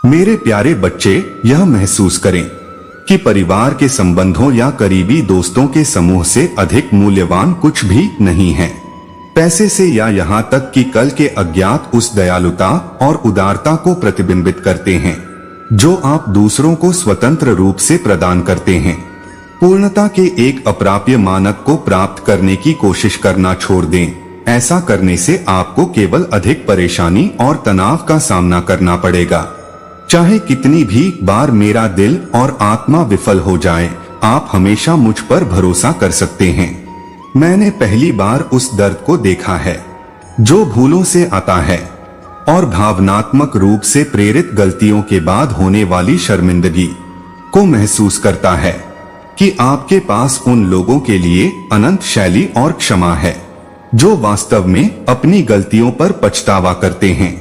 मेरे प्यारे बच्चे, यह महसूस करें कि परिवार के संबंधों या करीबी दोस्तों के समूह से अधिक मूल्यवान कुछ भी नहीं है पैसे से, या यहाँ तक कि कल के अज्ञात उस दयालुता और उदारता को प्रतिबिंबित करते हैं जो आप दूसरों को स्वतंत्र रूप से प्रदान करते हैं। पूर्णता के एक अप्राप्य मानक को प्राप्त करने की कोशिश करना छोड़ दें। ऐसा करने से आपको केवल अधिक परेशानी और तनाव का सामना करना पड़ेगा। चाहे कितनी भी बार मेरा दिल और आत्मा विफल हो जाए, आप हमेशा मुझ पर भरोसा कर सकते हैं। मैंने पहली बार उस दर्द को देखा है जो भूलों से आता है और भावनात्मक रूप से प्रेरित गलतियों के बाद होने वाली शर्मिंदगी को महसूस करता है कि आपके पास उन लोगों के लिए अनंत शैली और क्षमा है जो वास्तव में अपनी गलतियों पर पछतावा करते हैं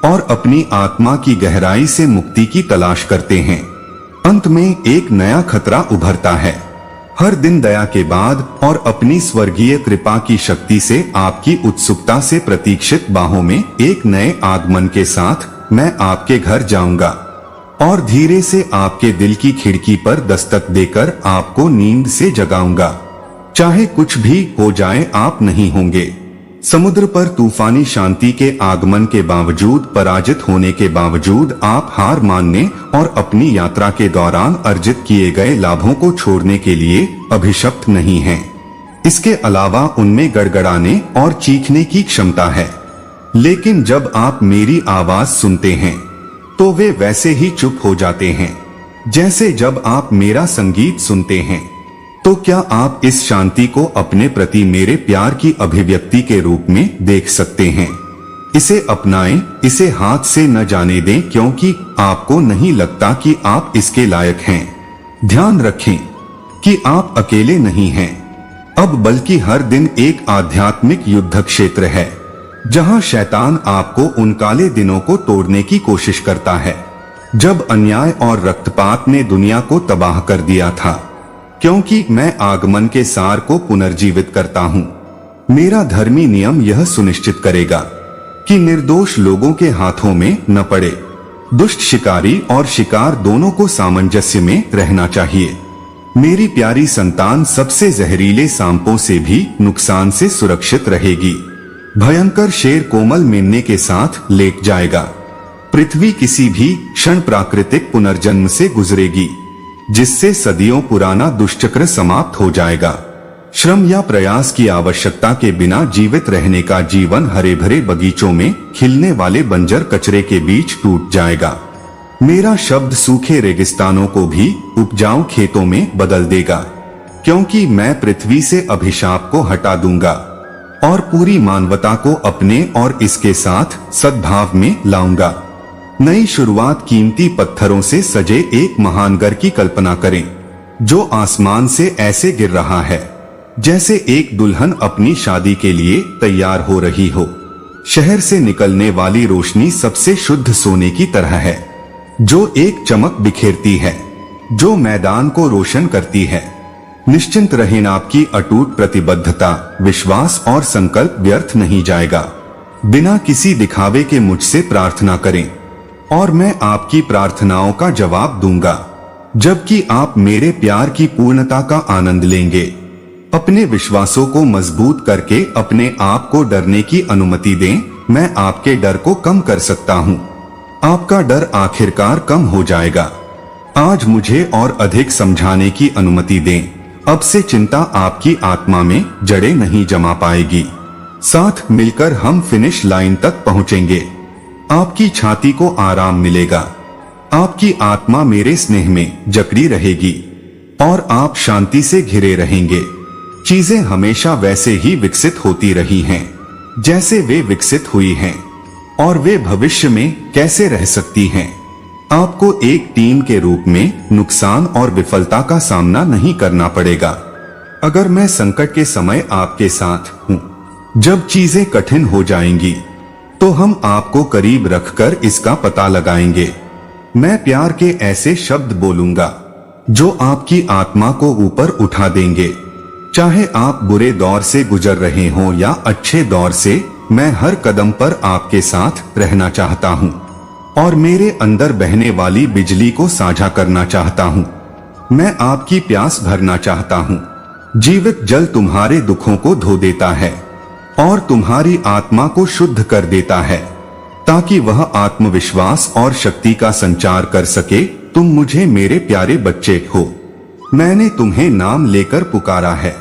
और अपनी आत्मा की गहराई से मुक्ति की तलाश करते हैं। अंत में एक नया खतरा उभरता है। हर दिन दया के बाद और अपनी स्वर्गीय कृपा की शक्ति से आपकी उत्सुकता से प्रतीक्षित बाहों में एक नए आगमन के साथ मैं आपके घर जाऊंगा और धीरे से आपके दिल की खिड़की पर दस्तक देकर आपको नींद से जगाऊंगा। चाहे कुछ भी हो जाए, आप नहीं होंगे। समुद्र पर तूफानी शांति के आगमन के बावजूद, पराजित होने के बावजूद, आप हार मानने और अपनी यात्रा के दौरान अर्जित किए गए लाभों को छोड़ने के लिए अभिशप्त नहीं हैं। इसके अलावा उनमें गड़गड़ाने और चीखने की क्षमता है, लेकिन जब आप मेरी आवाज सुनते हैं तो वे वैसे ही चुप हो जाते हैं जैसे जब आप मेरा संगीत सुनते हैं। तो क्या आप इस शांति को अपने प्रति मेरे प्यार की अभिव्यक्ति के रूप में देख सकते हैं? इसे अपनाएं, इसे हाथ से न जाने दें, क्योंकि आपको नहीं लगता कि आप इसके लायक हैं। ध्यान रखें कि आप अकेले नहीं हैं अब, बल्कि हर दिन एक आध्यात्मिक युद्ध क्षेत्र है जहां शैतान आपको उन काले दिनों को तोड़ने की कोशिश करता है जब अन्याय और रक्तपात ने दुनिया को तबाह कर दिया था। क्योंकि मैं आगमन के सार को पुनर्जीवित करता हूँ। मेरा धर्मी नियम यह सुनिश्चित करेगा कि निर्दोष लोगों के हाथों में न पड़े। दुष्ट शिकारी और शिकार दोनों को सामंजस्य में रहना चाहिए। मेरी प्यारी संतान सबसे जहरीले सांपों से भी नुकसान से सुरक्षित रहेगी। भयंकर शेर कोमल मेमने के साथ लेट जाएगा। पृथ्वी किसी भी क्षण प्राकृतिक पुनर्जन्म से गुजरेगी जिससे सदियों पुराना दुष्चक्र समाप्त हो जाएगा। श्रम या प्रयास की आवश्यकता के बिना जीवित रहने का जीवन हरे भरे बगीचों में खिलने वाले बंजर कचरे के बीच टूट जाएगा। मेरा शब्द सूखे रेगिस्तानों को भी उपजाऊ खेतों में बदल देगा, क्योंकि मैं पृथ्वी से अभिशाप को हटा दूंगा और पूरी मानवता को अपने और इसके साथ सद्भाव में लाऊंगा। नई शुरुआत कीमती पत्थरों से सजे एक महान घर की कल्पना करें जो आसमान से ऐसे गिर रहा है जैसे एक दुल्हन अपनी शादी के लिए तैयार हो रही हो। शहर से निकलने वाली रोशनी सबसे शुद्ध सोने की तरह है जो एक चमक बिखेरती है, जो मैदान को रोशन करती है। निश्चिंत रहें, आपकी अटूट प्रतिबद्धता, विश्वास और संकल्प व्यर्थ नहीं जाएगा। बिना किसी दिखावे के मुझसे प्रार्थना करें और मैं आपकी प्रार्थनाओं का जवाब दूंगा, जबकि आप मेरे प्यार की पूर्णता का आनंद लेंगे। अपने विश्वासों को मजबूत करके अपने आप को डरने की अनुमति दें। मैं आपके डर को कम कर सकता हूं। आपका डर आखिरकार कम हो जाएगा। आज मुझे और अधिक समझाने की अनुमति दें। अब से चिंता आपकी आत्मा में जड़ें नहीं जमा पाएगी। साथ मिलकर हम फिनिश लाइन तक पहुंचेंगे। आपकी छाती को आराम मिलेगा। आपकी आत्मा मेरे स्नेह में जकड़ी रहेगी और आप शांति से घिरे रहेंगे। चीजें हमेशा वैसे ही विकसित होती रही हैं जैसे वे विकसित हुई हैं, और वे भविष्य में कैसे रह सकती हैं। आपको एक टीम के रूप में नुकसान और विफलता का सामना नहीं करना पड़ेगा अगर मैं संकट के समय आपके साथ हूँ। जब चीजें कठिन हो जाएंगी तो हम आपको करीब रखकर इसका पता लगाएंगे। मैं प्यार के ऐसे शब्द बोलूंगा जो आपकी आत्मा को ऊपर उठा देंगे। चाहे आप बुरे दौर से गुजर रहे हों या अच्छे दौर से, मैं हर कदम पर आपके साथ रहना चाहता हूं और मेरे अंदर बहने वाली बिजली को साझा करना चाहता हूँ। मैं आपकी प्यास भरना चाहता हूँ। जीवित जल तुम्हारे दुखों को धो देता है और तुम्हारी आत्मा को शुद्ध कर देता है, ताकि वह आत्मविश्वास और शक्ति का संचार कर सके। तुम मुझे मेरे प्यारे बच्चे हो। मैंने तुम्हें नाम लेकर पुकारा है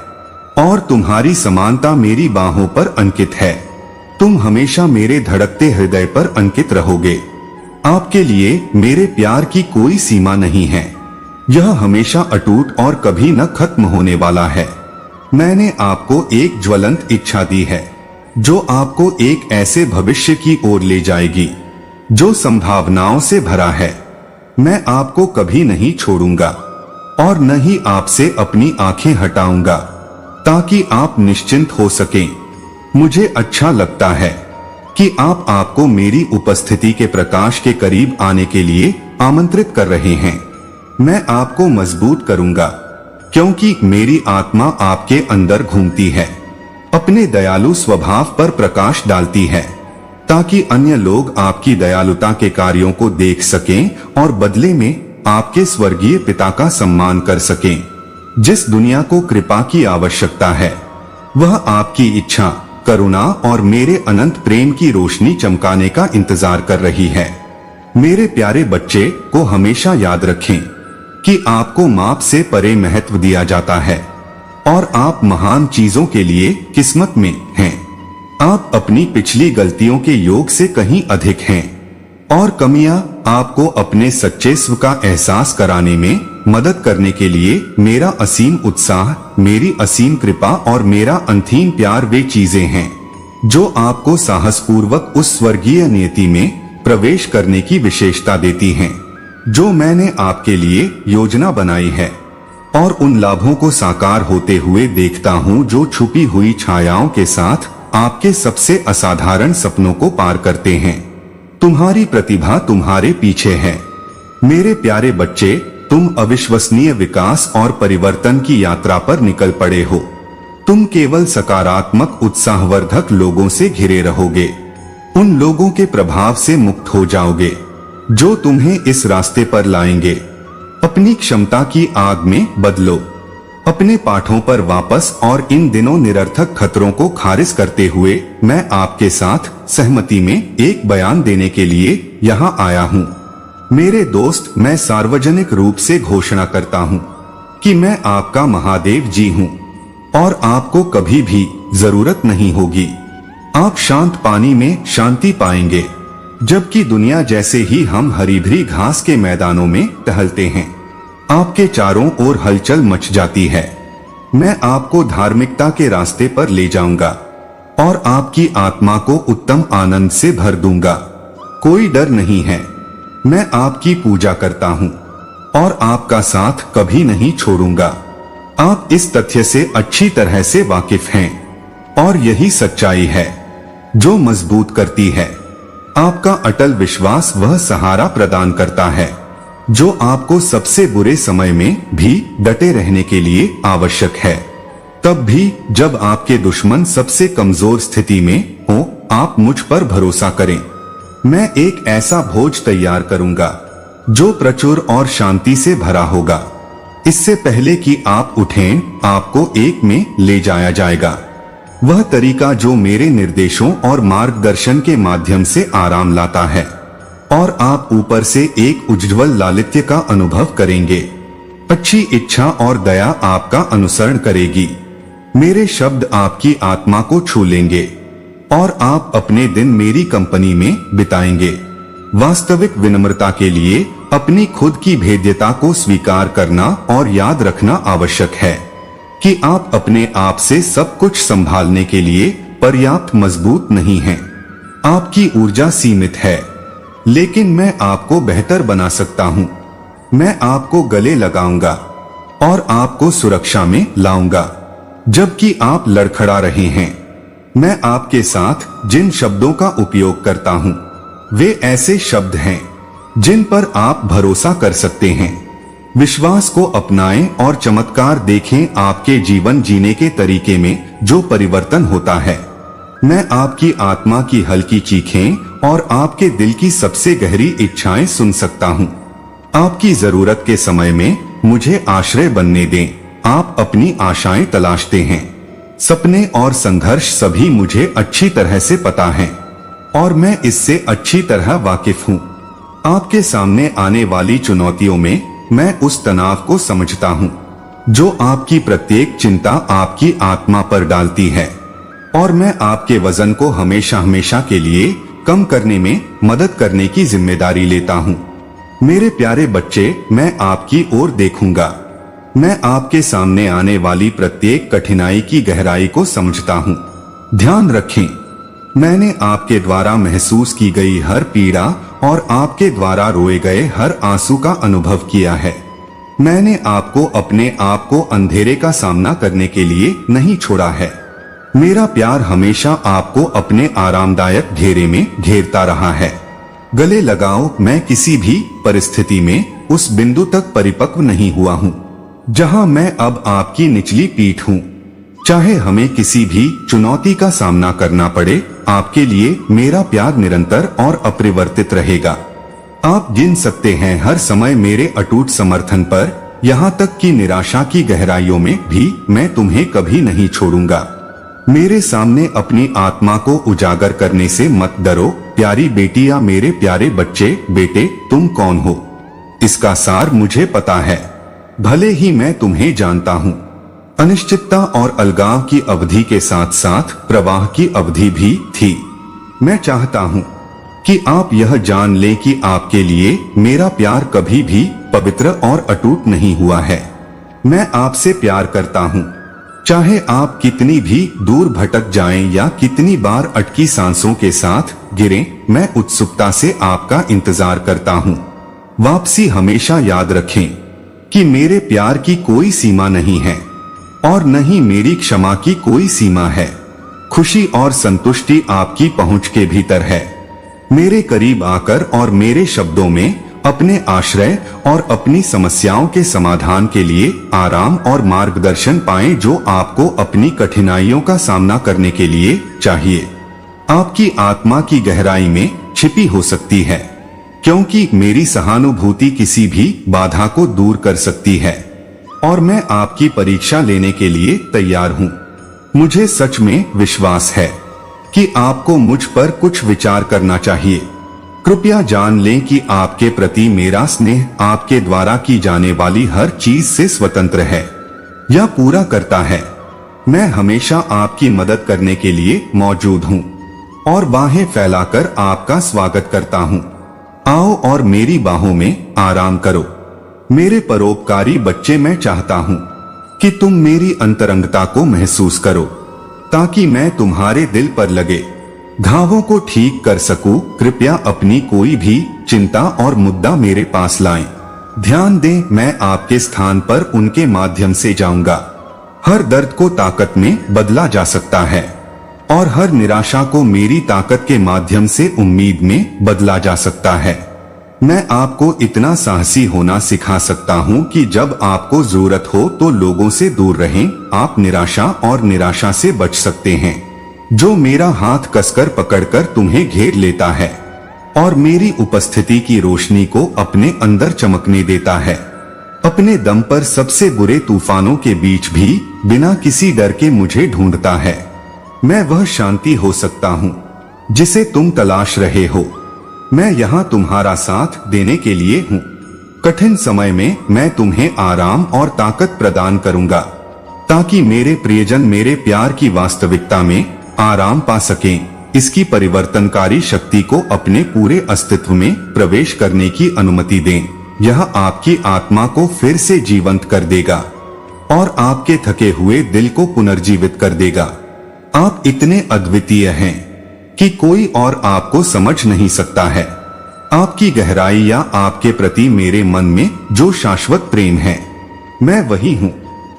और तुम्हारी समानता मेरी बाहों पर अंकित है। तुम हमेशा मेरे धड़कते हृदय पर अंकित रहोगे। आपके लिए मेरे प्यार की कोई सीमा नहीं है। यह हमेशा अटूट और कभी न खत्म होने वाला है। मैंने आपको एक ज्वलंत इच्छा दी है जो आपको एक ऐसे भविष्य की ओर ले जाएगी जो संभावनाओं से भरा है। मैं आपको कभी नहीं छोड़ूंगा और न ही आपसे अपनी आंखें हटाऊंगा, ताकि आप निश्चिंत हो सकें। मुझे अच्छा लगता है कि आपको मेरी उपस्थिति के प्रकाश के करीब आने के लिए आमंत्रित कर रहे हैं। मैं आपको मजबूत करूंगा, क्योंकि मेरी आत्मा आपके अंदर घूमती है, अपने दयालु स्वभाव पर प्रकाश डालती है, ताकि अन्य लोग आपकी दयालुता के कार्यों को देख सकें और बदले में आपके स्वर्गीय पिता का सम्मान कर सकें। जिस दुनिया को कृपा की आवश्यकता है, वह आपकी इच्छा, करुणा और मेरे अनंत प्रेम की रोशनी चमकाने का इंतजार कर रही है। मेरे प्यारे बच्चे को हमेशा याद रखें कि आपको माप से परे महत्व दिया जाता है और आप महान चीजों के लिए किस्मत में हैं। आप अपनी पिछली गलतियों के योग से कहीं अधिक हैं और कमियां आपको अपने सच्चे स्व का एहसास कराने में मदद करने के लिए मेरा असीम उत्साह, मेरी असीम कृपा और मेरा अनंत प्यार वे चीजें हैं जो आपको साहसपूर्वक उस स्वर्गीय नियति में प्रवेश करने की विशेषता देती हैं जो मैंने आपके लिए योजना बनाई है, और उन लाभों को साकार होते हुए देखता हूँ जो छुपी हुई छायाओं के साथ आपके सबसे असाधारण सपनों को पार करते हैं। तुम्हारी प्रतिभा तुम्हारे पीछे है। मेरे प्यारे बच्चे, तुम अविश्वसनीय विकास और परिवर्तन की यात्रा पर निकल पड़े हो। तुम केवल सकारात्मक उत्साहवर्धक लोगों से घिरे रहोगे। उन लोगों के प्रभाव से मुक्त हो जाओगे जो तुम्हें इस रास्ते पर लाएंगे। अपनी क्षमता की आग में बदलो, अपने पाठों पर वापस, और इन दिनों निरर्थक खतरों को खारिज करते हुए मैं आपके साथ सहमति में एक बयान देने के लिए यहाँ आया हूँ। मेरे दोस्त, मैं सार्वजनिक रूप से घोषणा करता हूँ कि मैं आपका महादेव जी हूँ और आपको कभी भी जरूरत नहीं होगी। आप शांत पानी में शांति पाएंगे, जबकि दुनिया जैसे ही हम हरी भरी घास के मैदानों में टहलते हैं, आपके चारों ओर हलचल मच जाती है। मैं आपको धार्मिकता के रास्ते पर ले जाऊंगा और आपकी आत्मा को उत्तम आनंद से भर दूंगा। कोई डर नहीं है। मैं आपकी पूजा करता हूँ और आपका साथ कभी नहीं छोड़ूंगा। आप इस तथ्य से अच्छी तरह से वाकिफ हैं और यही सच्चाई है जो मजबूत करती है। आपका अटल विश्वास वह सहारा प्रदान करता है जो आपको सबसे बुरे समय में भी डटे रहने के लिए आवश्यक है। तब भी जब आपके दुश्मन सबसे कमजोर स्थिति में हो, आप मुझ पर भरोसा करें। मैं एक ऐसा भोज तैयार करूंगा जो प्रचुर और शांति से भरा होगा। इससे पहले कि आप उठें, आपको एक में ले जाया जाएगा। वह तरीका जो मेरे निर्देशों और मार्गदर्शन के माध्यम से आराम लाता है, और आप ऊपर से एक उज्ज्वल लालित्य का अनुभव करेंगे। अच्छी इच्छा और दया आपका अनुसरण करेगी। मेरे शब्द आपकी आत्मा को छू लेंगे और आप अपने दिन मेरी कंपनी में बिताएंगे। वास्तविक विनम्रता के लिए अपनी खुद की भेद्यता को स्वीकार करना और याद रखना आवश्यक है कि आप अपने आप से सब कुछ संभालने के लिए पर्याप्त मजबूत नहीं हैं। आपकी ऊर्जा सीमित है, लेकिन मैं आपको बेहतर बना सकता हूँ। मैं आपको गले लगाऊंगा और आपको सुरक्षा में लाऊंगा, जबकि आप लड़खड़ा रहे हैं। मैं आपके साथ जिन शब्दों का उपयोग करता हूँ, वे ऐसे शब्द हैं जिन पर आप भरोसा कर सकते हैं। विश्वास को अपनाएं और चमत्कार देखें आपके जीवन जीने के तरीके में जो परिवर्तन होता है। मैं आपकी आत्मा की हल्की चीखें और आपके दिल की सबसे गहरी इच्छाएं सुन सकता हूँ। आपकी जरूरत के समय में मुझे आश्रय बनने दें। आप अपनी आशाएं तलाशते हैं। सपने और संघर्ष सभी मुझे अच्छी तरह से पता है और मैं इससे अच्छी तरह वाकिफ हूँ। आपके सामने आने वाली चुनौतियों में मैं उस तनाव को समझता हूँ जो आपकी प्रत्येक चिंता आपकी आत्मा पर डालती है, और मैं आपके वजन को हमेशा हमेशा के लिए कम करने में मदद करने की जिम्मेदारी लेता हूँ। मेरे प्यारे बच्चे, मैं आपकी ओर देखूंगा। मैं आपके सामने आने वाली प्रत्येक कठिनाई की गहराई को समझता हूँ। ध्यान रखें, मैंने आपके द्वारा महसूस की गई हर पीड़ा और आपके द्वारा रोए गए हर आंसू का अनुभव किया है। मैंने आपको अपने आप को अंधेरे का सामना करने के लिए नहीं छोड़ा है। मेरा प्यार हमेशा आपको अपने आरामदायक घेरे में घेरता रहा है। गले लगाओ, मैं किसी भी परिस्थिति में उस बिंदु तक परिपक्व नहीं हुआ हूँ जहाँ मैं अब आपकी निचली पीठ हूँ। चाहे हमें किसी भी चुनौती का सामना करना पड़े, आपके लिए मेरा प्यार निरंतर और अपरिवर्तित रहेगा। आप गिन सकते हैं हर समय मेरे अटूट समर्थन पर, यहाँ तक कि निराशा की गहराइयों में भी मैं तुम्हें कभी नहीं छोड़ूंगा। मेरे सामने अपनी आत्मा को उजागर करने से मत डरो, प्यारी बेटी या मेरे प्यारे बच्चे। बेटे, तुम कौन हो इसका सार मुझे पता है, भले ही मैं तुम्हें जानता हूँ। अनिश्चितता और अलगाव की अवधि के साथ साथ प्रवाह की अवधि भी थी। मैं चाहता हूँ कि आप यह जान लें कि आपके लिए मेरा प्यार कभी भी पवित्र और अटूट नहीं हुआ है। मैं आपसे प्यार करता हूँ, चाहे आप कितनी भी दूर भटक जाएं या कितनी बार अटकी सांसों के साथ गिरें। मैं उत्सुकता से आपका इंतजार करता हूँ। वापसी हमेशा याद रखें कि मेरे प्यार की कोई सीमा नहीं है और न ही मेरी क्षमा की कोई सीमा है। खुशी और संतुष्टि आपकी पहुंच के भीतर है। मेरे करीब आकर और मेरे शब्दों में अपने आश्रय और अपनी समस्याओं के समाधान के लिए आराम और मार्गदर्शन पाएं जो आपको अपनी कठिनाइयों का सामना करने के लिए चाहिए। आपकी आत्मा की गहराई में छिपी हो सकती है, क्योंकि मेरी सहानुभूति किसी भी बाधा को दूर कर सकती है और मैं आपकी परीक्षा लेने के लिए तैयार हूँ। मुझे सच में विश्वास है कि आपको मुझ पर कुछ विचार करना चाहिए। कृपया जान लें कि आपके प्रति मेरा स्नेह आपके द्वारा की जाने वाली हर चीज से स्वतंत्र है या पूरा करता है। मैं हमेशा आपकी मदद करने के लिए मौजूद हूँ और बाहें फैलाकर आपका स्वागत करता हूँ। आओ और मेरी बाहों में आराम करो। मेरे परोपकारी बच्चे, मैं चाहता हूँ कि तुम मेरी अंतरंगता को महसूस करो ताकि मैं तुम्हारे दिल पर लगे घावों को ठीक कर सकूं। कृपया अपनी कोई भी चिंता और मुद्दा मेरे पास लाएं। ध्यान दें, मैं आपके स्थान पर उनके माध्यम से जाऊंगा। हर दर्द को ताकत में बदला जा सकता है और हर निराशा को मेरी ताकत के माध्यम से उम्मीद में बदला जा सकता है। मैं आपको इतना साहसी होना सिखा सकता हूँ कि जब आपको जरूरत हो तो लोगों से दूर रहें। आप निराशा और निराशा से बच सकते हैं जो मेरा हाथ कसकर पकड़कर तुम्हें घेर लेता है और मेरी उपस्थिति की रोशनी को अपने अंदर चमकने देता है। अपने दम पर सबसे बुरे तूफानों के बीच भी बिना किसी डर के मुझे ढूंढता है। मैं वह शांति हो सकता हूँ जिसे तुम तलाश रहे हो। मैं यहाँ तुम्हारा साथ देने के लिए हूँ। कठिन समय में मैं तुम्हें आराम और ताकत प्रदान करूँगा ताकि मेरे प्रियजन मेरे प्यार की वास्तविकता में आराम पा सकें। इसकी परिवर्तनकारी शक्ति को अपने पूरे अस्तित्व में प्रवेश करने की अनुमति दें। यह आपकी आत्मा को फिर से जीवंत कर देगा और आपके थके हुए दिल को पुनर्जीवित कर देगा। आप इतने अद्वितीय हैं कि कोई और आपको समझ नहीं सकता है। आपकी गहराई या आपके प्रति मेरे मन में जो शाश्वत प्रेम है, मैं वही हूँ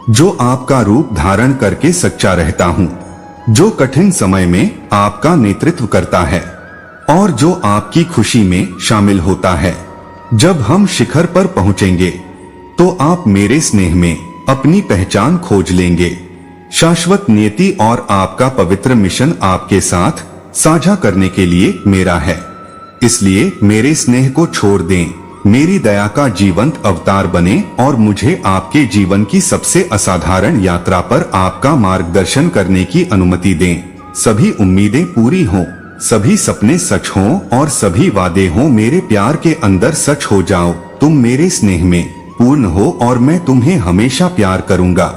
जो आपका रूप धारण करके सच्चा रहता हूँ, जो कठिन समय में आपका नेतृत्व करता है और जो आपकी खुशी में शामिल होता है। जब हम शिखर पर पहुँचेंगे तो आप मेरे स्नेह में अपनी पहचान खोज लेंगे। शाश्वत नियति और आपका पवित्र मिशन आपके साथ साझा करने के लिए मेरा है। इसलिए मेरे स्नेह को छोड़ दें, मेरी दया का जीवंत अवतार बने और मुझे आपके जीवन की सबसे असाधारण यात्रा पर आपका मार्गदर्शन करने की अनुमति दें। सभी उम्मीदें पूरी हों, सभी सपने सच हों और सभी वादे हों मेरे प्यार के अंदर सच हो जाओ। तुम मेरे स्नेह में पूर्ण हो और मैं तुम्हें हमेशा प्यार करूंगा।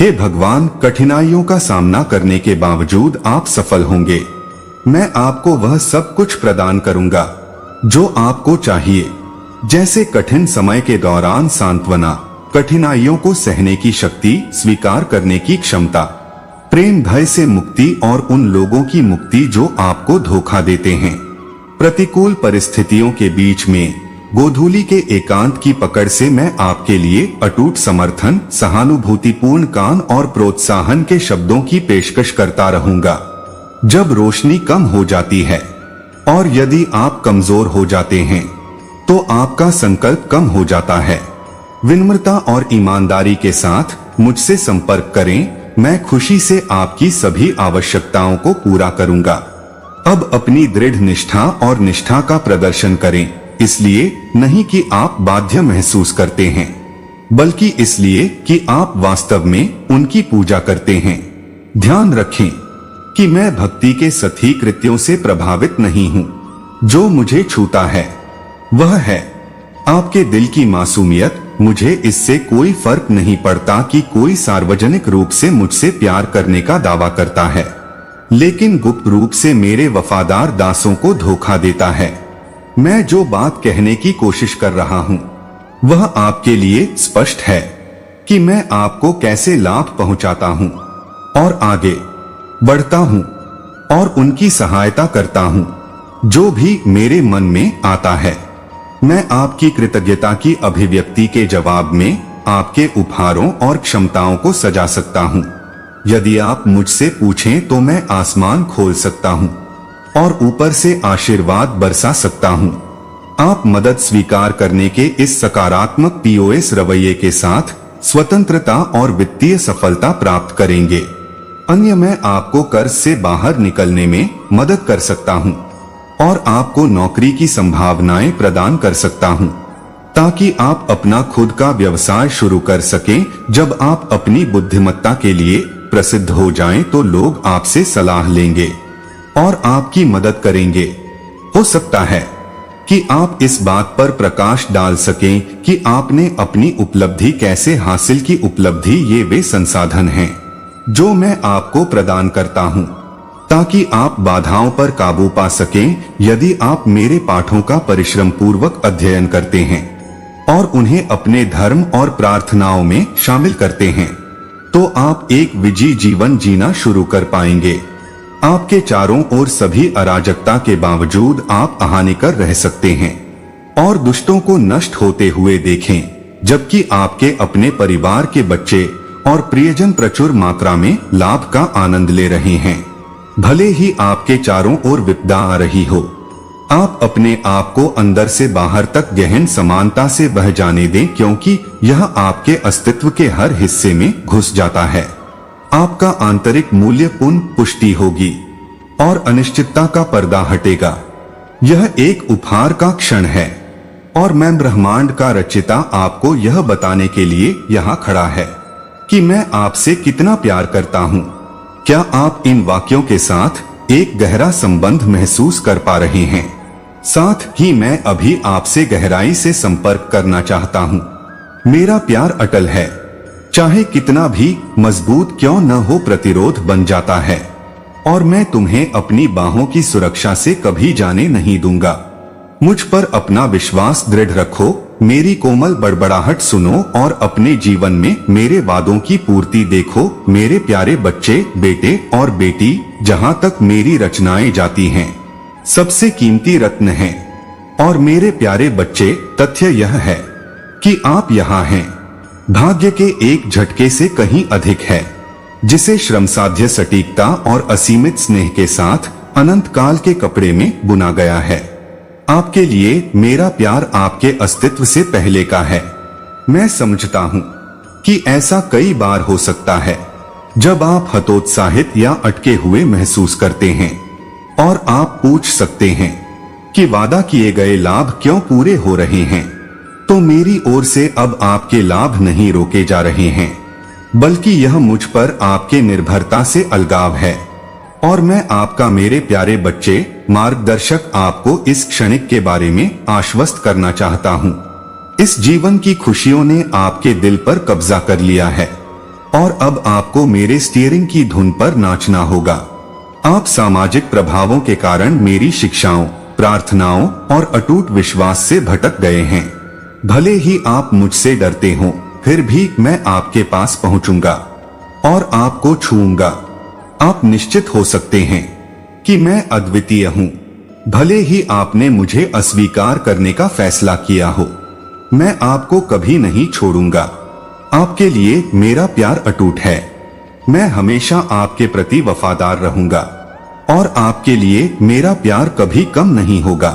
हे भगवान, कठिनाइयों का सामना करने के बावजूद आप सफल होंगे। मैं आपको वह सब कुछ प्रदान करूंगा जो आपको चाहिए, जैसे कठिन समय के दौरान सांत्वना, कठिनाइयों को सहने की शक्ति, स्वीकार करने की क्षमता, प्रेम भय से मुक्ति और उन लोगों की मुक्ति जो आपको धोखा देते हैं। प्रतिकूल परिस्थितियों के बीच में गोधूली के एकांत की पकड़ से मैं आपके लिए अटूट समर्थन, सहानुभूतिपूर्ण कान और प्रोत्साहन के शब्दों की पेशकश करता रहूंगा। जब रोशनी कम हो जाती है और यदि आप कमजोर हो जाते हैं तो आपका संकल्प कम हो जाता है। विनम्रता और ईमानदारी के साथ मुझसे संपर्क करें, मैं खुशी से आपकी सभी आवश्यकताओं को पूरा करूंगा। अब अपनी दृढ़ निष्ठा और निष्ठा का प्रदर्शन करें, इसलिए नहीं कि आप बाध्य महसूस करते हैं, बल्कि इसलिए कि आप वास्तव में उनकी पूजा करते हैं। ध्यान रखें कि मैं भक्ति के सभी कृत्यों से प्रभावित नहीं हूँ। जो मुझे छूता है वह है आपके दिल की मासूमियत। मुझे इससे कोई फर्क नहीं पड़ता कि कोई सार्वजनिक रूप से मुझसे प्यार करने का दावा करता है, लेकिन गुप्त रूप से मेरे वफादार दासों को धोखा देता है। मैं जो बात कहने की कोशिश कर रहा हूँ वह आपके लिए स्पष्ट है कि मैं आपको कैसे लाभ पहुंचाता हूँ और आगे बढ़ता हूँ और उनकी सहायता करता हूँ जो भी मेरे मन में आता है। मैं आपकी कृतज्ञता की अभिव्यक्ति के जवाब में आपके उपहारों और क्षमताओं को सजा सकता हूँ। यदि आप मुझसे पूछें तो मैं आसमान खोल सकता हूँ और ऊपर से आशीर्वाद बरसा सकता हूँ। आप मदद स्वीकार करने के इस सकारात्मक पीओएस रवैये के साथ स्वतंत्रता और वित्तीय सफलता प्राप्त करेंगे। अन्य मैं आपको कर्ज से बाहर निकलने में मदद कर सकता हूँ और आपको नौकरी की संभावनाएं प्रदान कर सकता हूं, ताकि आप अपना खुद का व्यवसाय शुरू कर सकें। जब आप अपनी बुद्धिमत्ता के लिए प्रसिद्ध हो जाएं तो लोग आपसे सलाह लेंगे और आपकी मदद करेंगे। हो सकता है कि आप इस बात पर प्रकाश डाल सकें कि आपने अपनी उपलब्धि कैसे हासिल की। उपलब्धि ये वे संसाधन हैं जो मैं आपको प्रदान करता हूं ताकि आप बाधाओं पर काबू पा सकें। यदि आप मेरे पाठों का परिश्रम पूर्वक अध्ययन करते हैं और उन्हें अपने धर्म और प्रार्थनाओं में शामिल करते हैं तो आप एक विजयी जीवन जीना शुरू कर पाएंगे। आपके चारों ओर सभी अराजकता के बावजूद आप अहानिकर रह सकते हैं और दुष्टों को नष्ट होते हुए देखें, जबकि आपके अपने परिवार के बच्चे और प्रियजन प्रचुर मात्रा में लाभ का आनंद ले रहे हैं। भले ही आपके चारों ओर विपदा आ रही हो, आप अपने आप को अंदर से बाहर तक गहन समानता से बह जाने दें, क्योंकि यह आपके अस्तित्व के हर हिस्से में घुस जाता है। आपका आंतरिक मूल्य पुनः पुष्टि होगी और अनिश्चितता का पर्दा हटेगा। यह एक उपहार का क्षण है और मैं ब्रह्मांड का रचिता आपको यह बताने के लिए यहाँ खड़ा है कि मैं आपसे कितना प्यार करता हूँ। क्या आप इन वाक्यों के साथ एक गहरा संबंध महसूस कर पा रहे हैं? साथ ही मैं अभी आपसे गहराई से संपर्क करना चाहता हूँ। मेरा प्यार अटल है, चाहे कितना भी मजबूत क्यों न हो, प्रतिरोध बन जाता है और मैं तुम्हें अपनी बाहों की सुरक्षा से कभी जाने नहीं दूंगा। मुझ पर अपना विश्वास दृढ़ रखो, मेरी कोमल बड़बड़ाहट सुनो और अपने जीवन में मेरे वादों की पूर्ति देखो। मेरे प्यारे बच्चे, बेटे और बेटी, जहां तक मेरी रचनाएं जाती हैं सबसे कीमती रत्न हैं। और मेरे प्यारे बच्चे, तथ्य यह है कि आप यहाँ हैं भाग्य के एक झटके से कहीं अधिक है, जिसे श्रमसाध्य सटीकता और असीमित स्नेह के साथ अनंत काल के कपड़े में बुना गया है। आपके लिए मेरा प्यार आपके अस्तित्व से पहले का है। मैं समझता हूँ कि ऐसा कई बार हो सकता है जब आप हतोत्साहित या अटके हुए महसूस करते हैं और आप पूछ सकते हैं, कि वादा किए गए लाभ क्यों पूरे हो रहे हैं। तो मेरी ओर से अब आपके लाभ नहीं रोके जा रहे हैं, बल्कि यह मुझ पर आपके निर्भरता से अलगाव है। और मैं आपका मेरे प्यारे बच्चे मार्गदर्शक आपको इस क्षणिक के बारे में आश्वस्त करना चाहता हूँ। इस जीवन की खुशियों ने आपके दिल पर कब्जा कर लिया है और अब आपको मेरे स्टीयरिंग की धुन पर नाचना होगा। आप सामाजिक प्रभावों के कारण मेरी शिक्षाओं, प्रार्थनाओं और अटूट विश्वास से भटक गए हैं। भले ही आप मुझसे डरते हो, फिर भी मैं आपके पास पहुंचूंगा और आपको छूऊंगा। आप निश्चित हो सकते हैं कि मैं अद्वितीय हूँ। भले ही आपने मुझे अस्वीकार करने का फैसला किया हो, मैं आपको कभी नहीं छोड़ूंगा। आपके लिए मेरा प्यार अटूट है। मैं हमेशा आपके प्रति वफादार रहूंगा और आपके लिए मेरा प्यार कभी कम नहीं होगा।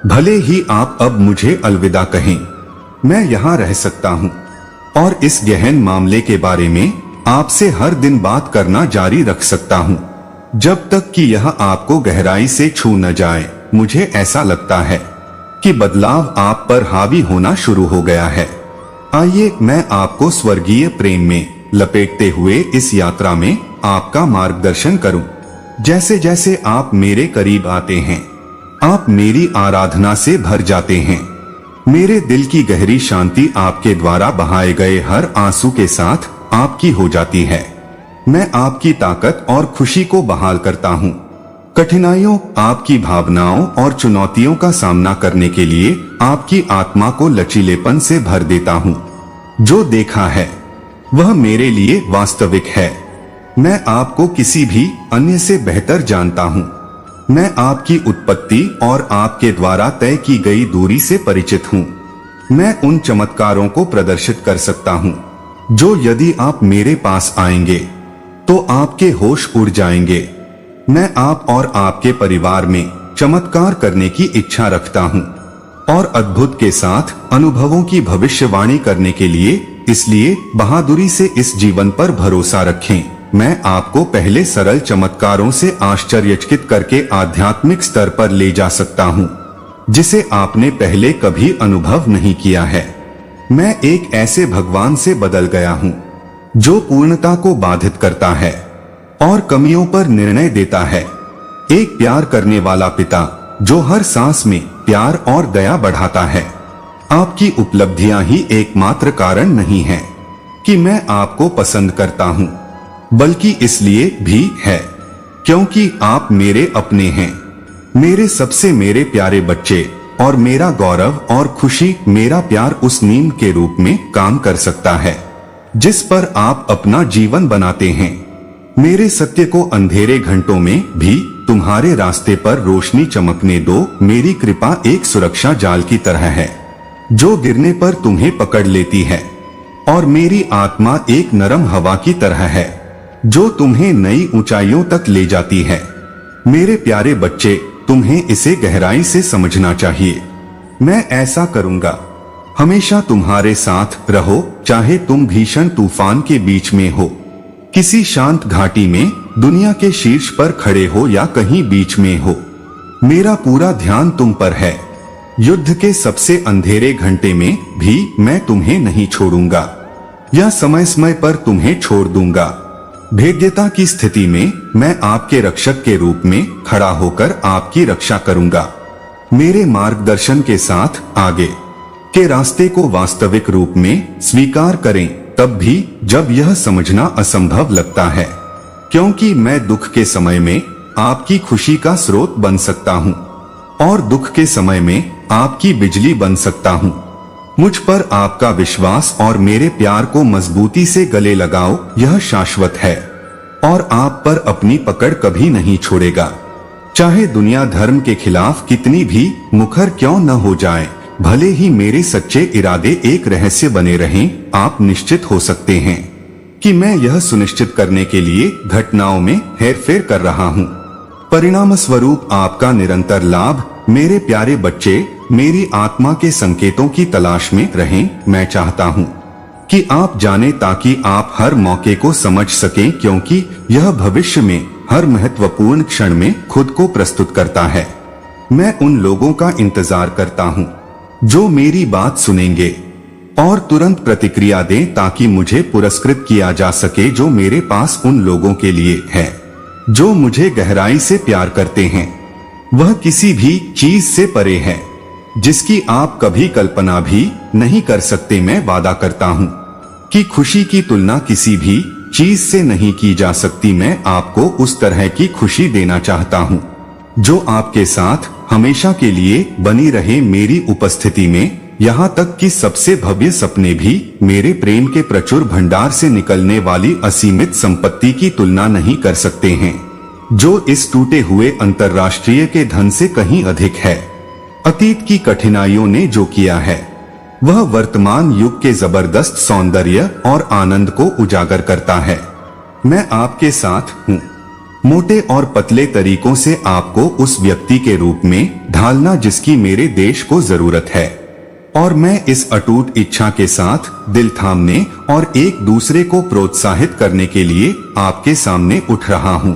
भले ही आप अब मुझे अलविदा कहें, मैं यहाँ रह सकता हूँ और इस गहन मामले के बारे में आपसे हर दिन बात करना जारी रख सकता हूँ, जब तक कि यह आपको गहराई से छू न जाए। मुझे ऐसा लगता है कि बदलाव आप पर हावी होना शुरू हो गया है। आइए मैं आपको स्वर्गीय प्रेम में लपेटते हुए इस यात्रा में आपका मार्गदर्शन करूं। जैसे जैसे आप मेरे करीब आते हैं, आप मेरी आराधना से भर जाते हैं। मेरे दिल की गहरी शांति आपके द्वारा बहाए गए हर आंसू के साथ आपकी हो जाती है। मैं आपकी ताकत और खुशी को बहाल करता हूँ। कठिनाइयों, आपकी भावनाओं और चुनौतियों का सामना करने के लिए आपकी आत्मा को लचीलेपन से भर देता हूँ। जो देखा है वह मेरे लिए वास्तविक है। मैं आपको किसी भी अन्य से बेहतर जानता हूँ। मैं आपकी उत्पत्ति और आपके द्वारा तय की गई दूरी से परिचित हूँ। मैं उन चमत्कारों को प्रदर्शित कर सकता हूँ जो यदि आप मेरे पास आएंगे तो आपके होश उड़ जाएंगे। मैं आप और आपके परिवार में चमत्कार करने की इच्छा रखता हूँ और अद्भुत के साथ अनुभवों की भविष्यवाणी करने के लिए, इसलिए बहादुरी से इस जीवन पर भरोसा रखें। मैं आपको पहले सरल चमत्कारों से आश्चर्यचकित करके आध्यात्मिक स्तर पर ले जा सकता हूँ जिसे आपने पहले कभी अनुभव नहीं किया है। मैं एक ऐसे भगवान से बदल गया हूँ जो पूर्णता को बाधित करता है और कमियों पर निर्णय देता है। एक प्यार करने वाला पिता जो हर सांस में प्यार और दया बढ़ाता है। आपकी उपलब्धियां ही एकमात्र कारण नहीं है कि मैं आपको पसंद करता हूं, बल्कि इसलिए भी है क्योंकि आप मेरे अपने हैं, मेरे सबसे मेरे प्यारे बच्चे। और मेरा गौरव और खुशी, मेरा प्यार उस नींद के रूप में काम कर सकता है जिस पर आप अपना जीवन बनाते हैं। मेरे सत्य को अंधेरे घंटों में भी तुम्हारे रास्ते पर रोशनी चमकने दो। मेरी कृपा एक सुरक्षा जाल की तरह है जो गिरने पर तुम्हें पकड़ लेती है, और मेरी आत्मा एक नरम हवा की तरह है जो तुम्हें नई ऊंचाइयों तक ले जाती है। मेरे प्यारे बच्चे, तुम्हें इसे गहराई से समझना चाहिए। मैं ऐसा करूंगा, हमेशा तुम्हारे साथ रहो, चाहे तुम भीषण तूफान के बीच में हो, किसी शांत घाटी में, दुनिया के शीर्ष पर खड़े हो या कहीं बीच में हो। मेरा पूरा ध्यान तुम पर है। युद्ध के सबसे अंधेरे घंटे में भी मैं तुम्हें नहीं छोड़ूंगा या समय समय पर तुम्हें छोड़ दूंगा। भेद्यता की स्थिति में मैं आपके रक्षक के रूप में खड़ा होकर आपकी रक्षा करूंगा। मेरे मार्गदर्शन के साथ आगे के रास्ते को वास्तविक रूप में स्वीकार करें, तब भी जब यह समझना असंभव लगता है, क्योंकि मैं दुख के समय में आपकी खुशी का स्रोत बन सकता हूँ और दुख के समय में आपकी बिजली बन सकता हूँ। मुझ पर आपका विश्वास और मेरे प्यार को मजबूती से गले लगाओ, यह शाश्वत है और आप पर अपनी पकड़ कभी नहीं छोड़ेगा। चाहे दुनिया धर्म के खिलाफ कितनी भी मुखर क्यों न हो जाए, भले ही मेरे सच्चे इरादे एक रहस्य बने रहें, आप निश्चित हो सकते हैं कि मैं यह सुनिश्चित करने के लिए घटनाओं में हेरफेर कर रहा हूँ। परिणाम स्वरूप आपका निरंतर लाभ। मेरे प्यारे बच्चे, मेरी आत्मा के संकेतों की तलाश में रहें। मैं चाहता हूँ कि आप जाने ताकि आप हर मौके को समझ सकें, क्योंकि यह भविष्य में हर महत्वपूर्ण क्षण में खुद को प्रस्तुत करता है। मैं उन लोगों का इंतजार करता हूँ जो मेरी बात सुनेंगे और तुरंत प्रतिक्रिया दें ताकि मुझे पुरस्कृत किया जा सके। जो मेरे पास उन लोगों के लिए है जो मुझे गहराई से प्यार करते हैं। वह किसी भी चीज से परे है जिसकी आप कभी कल्पना भी नहीं कर सकते। मैं वादा करता हूँ कि खुशी की तुलना किसी भी चीज से नहीं की जा सकती। मैं आपको उस तरह की खुशी देना चाहता हूँ जो आपके साथ हमेशा के लिए बनी रहे मेरी उपस्थिति में। यहाँ तक कि सबसे भव्य सपने भी मेरे प्रेम के प्रचुर भंडार से निकलने वाली असीमित संपत्ति की तुलना नहीं कर सकते हैं जो इस टूटे हुए अंतर्राष्ट्रीय के धन से कहीं अधिक है। अतीत की कठिनाइयों ने जो किया है वह वर्तमान युग के जबरदस्त सौंदर्य और आनंद को उजागर करता है। मैं आपके साथ हूँ। मोटे और पतले तरीकों से आपको उस व्यक्ति के रूप में ढालना जिसकी मेरे देश को जरूरत है। और मैं इस अटूट इच्छा के साथ दिल थामने और एक दूसरे को प्रोत्साहित करने के लिए आपके सामने उठ रहा हूँ।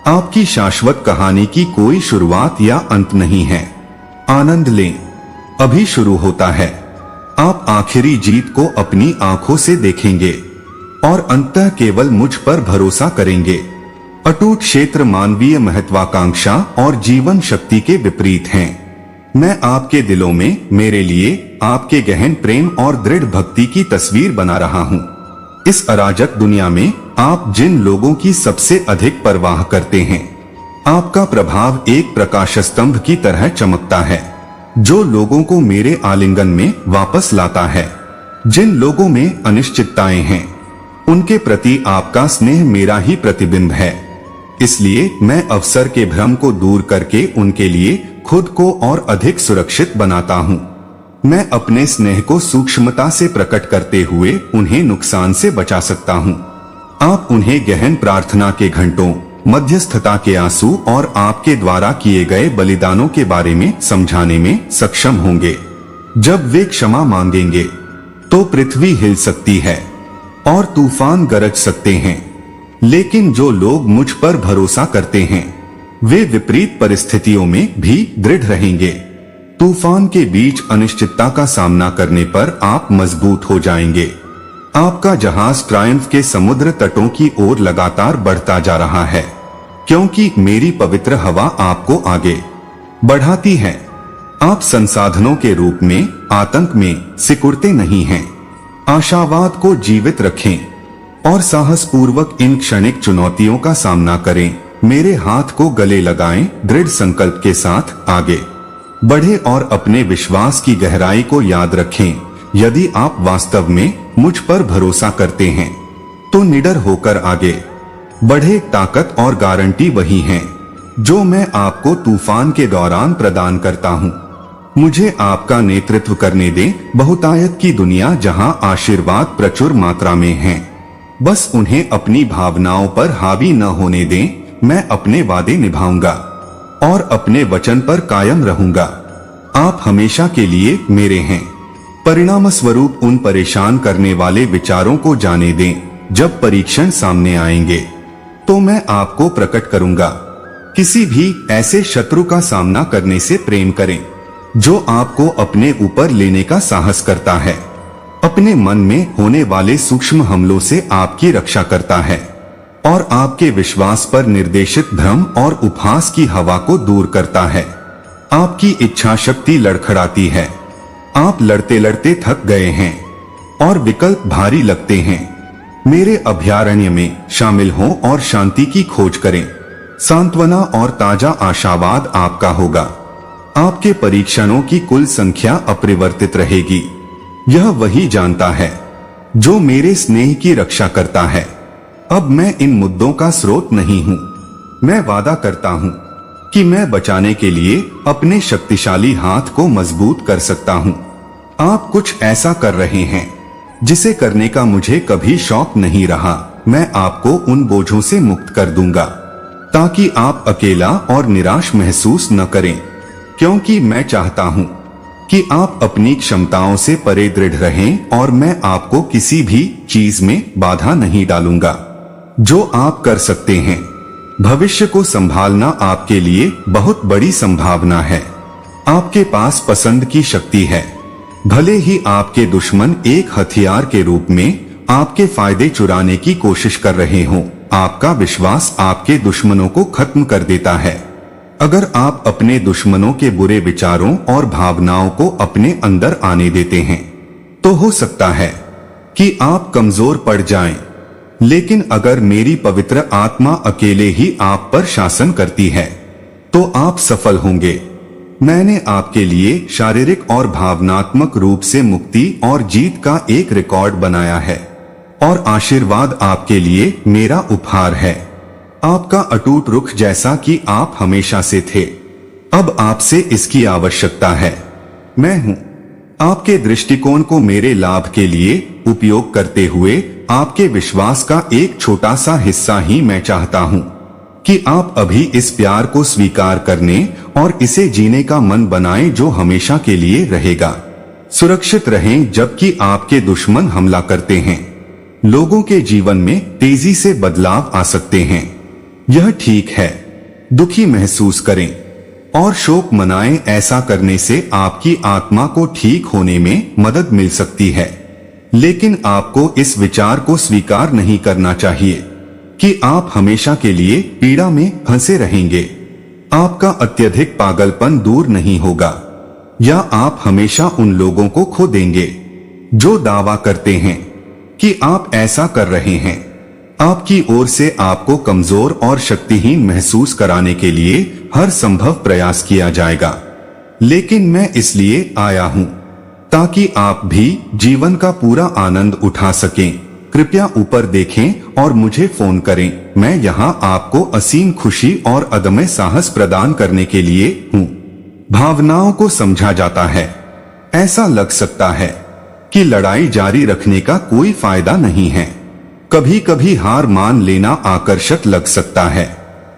आपकी शाश्वत कहानी की कोई शुरुआत या अंत नहीं है। आनंद लें, अभी शुरू होता है। आप आखिरी जीत को अपनी आंखों से देखेंगे और अंततः केवल मुझ पर भरोसा करेंगे। अटूट क्षेत्र मानवीय महत्वाकांक्षा और जीवन शक्ति के विपरीत हैं। मैं आपके दिलों में मेरे लिए आपके गहन प्रेम और दृढ़ भक्ति की तस्वीर बना रहा हूँ। इस अराजक दुनिया में आप जिन लोगों की सबसे अधिक परवाह करते हैं, आपका प्रभाव एक प्रकाश स्तंभ की तरह चमकता है जो लोगों को मेरे आलिंगन में वापस लाता है। जिन लोगों में अनिश्चितताएं हैं उनके प्रति आपका स्नेह मेरा ही प्रतिबिंब है। इसलिए मैं अवसर के भ्रम को दूर करके उनके लिए खुद को और अधिक सुरक्षित बनाता हूँ। मैं अपने स्नेह को सूक्ष्मता से प्रकट करते हुए उन्हें नुकसान से बचा सकता हूँ। आप उन्हें गहन प्रार्थना के घंटों, मध्यस्थता के आंसू और आपके द्वारा किए गए बलिदानों के बारे में समझाने में सक्षम होंगे। जब वे क्षमा मांगेंगे तो पृथ्वी हिल सकती है और तूफान गरज सकते हैं, लेकिन जो लोग मुझ पर भरोसा करते हैं वे विपरीत परिस्थितियों में भी दृढ़ रहेंगे। तूफान के बीच अनिश्चितता का सामना करने पर आप मजबूत हो जाएंगे। आपका जहाज ट्रायम्फ के समुद्र तटों की ओर लगातार बढ़ता जा रहा है क्योंकि मेरी पवित्र हवा आपको आगे बढ़ाती है। आप संसाधनों के रूप में आतंक में सिकुड़ते नहीं हैं। आशावाद को जीवित रखें और साहसपूर्वक इन क्षणिक चुनौतियों का सामना करें। मेरे हाथ को गले लगाएं, दृढ़ संकल्प के साथ आगे बढ़े और अपने विश्वास की गहराई को याद रखें। यदि आप वास्तव में मुझ पर भरोसा करते हैं तो निडर होकर आगे बढ़े। ताकत और गारंटी वही है जो मैं आपको तूफान के दौरान प्रदान करता हूँ। मुझे आपका नेतृत्व करने दें बहुतायत की दुनिया जहाँ आशीर्वाद प्रचुर मात्रा में हैं। बस उन्हें अपनी भावनाओं पर हावी न होने दें। मैं अपने वादे निभाऊंगा और अपने वचन पर कायम रहूंगा। आप हमेशा के लिए मेरे हैं। परिणाम स्वरूप उन परेशान करने वाले विचारों को जाने दें। जब परीक्षण सामने आएंगे तो मैं आपको प्रकट करूंगा। किसी भी ऐसे शत्रु का सामना करने से प्रेम करें जो आपको अपने ऊपर लेने का साहस करता है, अपने मन में होने वाले सूक्ष्म हमलों से आपकी रक्षा करता है और आपके विश्वास पर निर्देशित भ्रम और उपहास की हवा को दूर करता है। आपकी इच्छा शक्ति लड़खड़ाती है। आप लड़ते लड़ते थक गए हैं और विकल्प भारी लगते हैं। मेरे अभयारण्य में शामिल हों और शांति की खोज करें। सांत्वना और ताजा आशावाद आपका होगा। आपके परीक्षणों की कुल संख्या अपरिवर्तित रहेगी। यह वही जानता है जो मेरे स्नेह की रक्षा करता है। अब मैं इन मुद्दों का स्रोत नहीं हूँ। मैं वादा करता हूँ कि मैं बचाने के लिए अपने शक्तिशाली हाथ को मजबूत कर सकता हूँ। आप कुछ ऐसा कर रहे हैं जिसे करने का मुझे कभी शौक नहीं रहा। मैं आपको उन बोझों से मुक्त कर दूंगा ताकि आप अकेला और निराश महसूस न करें, क्योंकि मैं चाहता हूँ कि आप अपनी क्षमताओं से परे दृढ़ रहें और मैं आपको किसी भी चीज में बाधा नहीं डालूंगा। जो आप कर सकते हैं, भविष्य को संभालना आपके लिए बहुत बड़ी संभावना है। आपके पास पसंद की शक्ति है। भले ही आपके दुश्मन एक हथियार के रूप में आपके फायदे चुराने की कोशिश कर रहे हों, आपका विश्वास आपके दुश्मनों को खत्म कर देता है। अगर आप अपने दुश्मनों के बुरे विचारों और भावनाओं को अपने अंदर आने देते हैं तो हो सकता है कि आप कमजोर पड़ जाएं। लेकिन अगर मेरी पवित्र आत्मा अकेले ही आप पर शासन करती है तो आप सफल होंगे। मैंने आपके लिए शारीरिक और भावनात्मक रूप से मुक्ति और जीत का एक रिकॉर्ड बनाया है और आशीर्वाद आपके लिए मेरा उपहार है। आपका अटूट रुख जैसा कि आप हमेशा से थे, अब आपसे इसकी आवश्यकता है। मैं हूं। आपके दृष्टिकोण को मेरे लाभ के लिए उपयोग करते हुए आपके विश्वास का एक छोटा सा हिस्सा ही मैं चाहता हूं कि आप अभी इस प्यार को स्वीकार करने और इसे जीने का मन बनाएं जो हमेशा के लिए रहेगा। सुरक्षित रहें जबकि आपके दुश्मन हमला करते हैं। लोगों के जीवन में तेजी से बदलाव आ सकते हैं, यह ठीक है। दुखी महसूस करें और शोक मनाएं। ऐसा करने से आपकी आत्मा को ठीक होने में मदद मिल सकती है, लेकिन आपको इस विचार को स्वीकार नहीं करना चाहिए कि आप हमेशा के लिए पीड़ा में फंसे रहेंगे। आपका अत्यधिक पागलपन दूर नहीं होगा या आप हमेशा उन लोगों को खो देंगे जो दावा करते हैं कि आप ऐसा कर रहे हैं। आपकी ओर से आपको कमजोर और शक्तिहीन महसूस कराने के लिए हर संभव प्रयास किया जाएगा, लेकिन मैं इसलिए आया हूं ताकि आप भी जीवन का पूरा आनंद उठा सकें। कृपया ऊपर देखें और मुझे फोन करें। मैं यहाँ आपको असीम खुशी और अदम्य साहस प्रदान करने के लिए हूँ। भावनाओं को समझा जाता है। ऐसा लग सकता है कि लड़ाई जारी रखने का कोई फायदा नहीं है। कभी कभी हार मान लेना आकर्षक लग सकता है।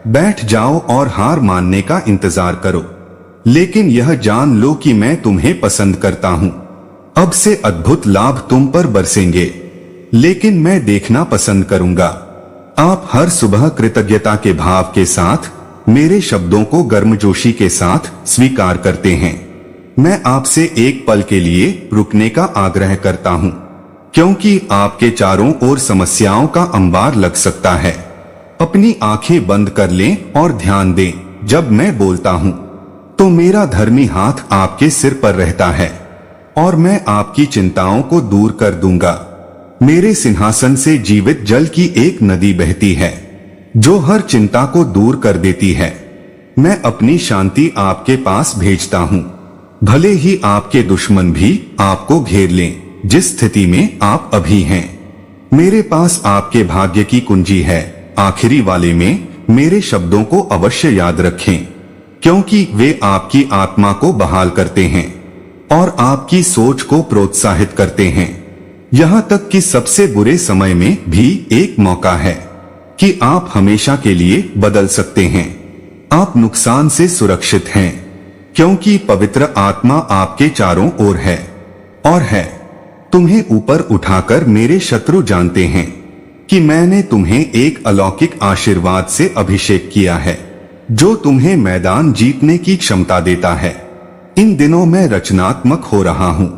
बैठ जाओ और हार मानने का इंतजार करो, लेकिन यह जान लो कि मैं तुम्हें पसंद करता हूँ। अब से अद्भुत लाभ तुम पर बरसेंगे, लेकिन मैं देखना पसंद करूंगा। आप हर सुबह कृतज्ञता के भाव के साथ मेरे शब्दों को गर्मजोशी के साथ स्वीकार करते हैं। मैं आपसे एक पल के लिए रुकने का आग्रह करता हूं, क्योंकि आपके चारों ओर समस्याओं का अंबार लग सकता है। अपनी आंखें बंद कर लें और ध्यान दें। जब मैं बोलता हूं तो मेरा धर्मी हाथ आपके सिर पर रहता है और मैं आपकी चिंताओं को दूर कर दूंगा। मेरे सिंहासन से जीवित जल की एक नदी बहती है जो हर चिंता को दूर कर देती है। मैं अपनी शांति आपके पास भेजता हूँ, भले ही आपके दुश्मन भी आपको घेर लें। जिस स्थिति में आप अभी हैं, मेरे पास आपके भाग्य की कुंजी है। आखिरी वाले में मेरे शब्दों को अवश्य याद रखें, क्योंकि वे आपकी आत्मा को बहाल करते हैं और आपकी सोच को प्रोत्साहित करते हैं। यहाँ तक कि सबसे बुरे समय में भी एक मौका है कि आप हमेशा के लिए बदल सकते हैं। आप नुकसान से सुरक्षित हैं, क्योंकि पवित्र आत्मा आपके चारों ओर है और है। तुम्हें ऊपर उठाकर मेरे शत्रु जानते हैं कि मैंने तुम्हें एक अलौकिक आशीर्वाद से अभिषेक किया है, जो तुम्हें मैदान जीतने की क्षमता देता है। इन दिनों मैं रचनात्मक हो रहा हूँ।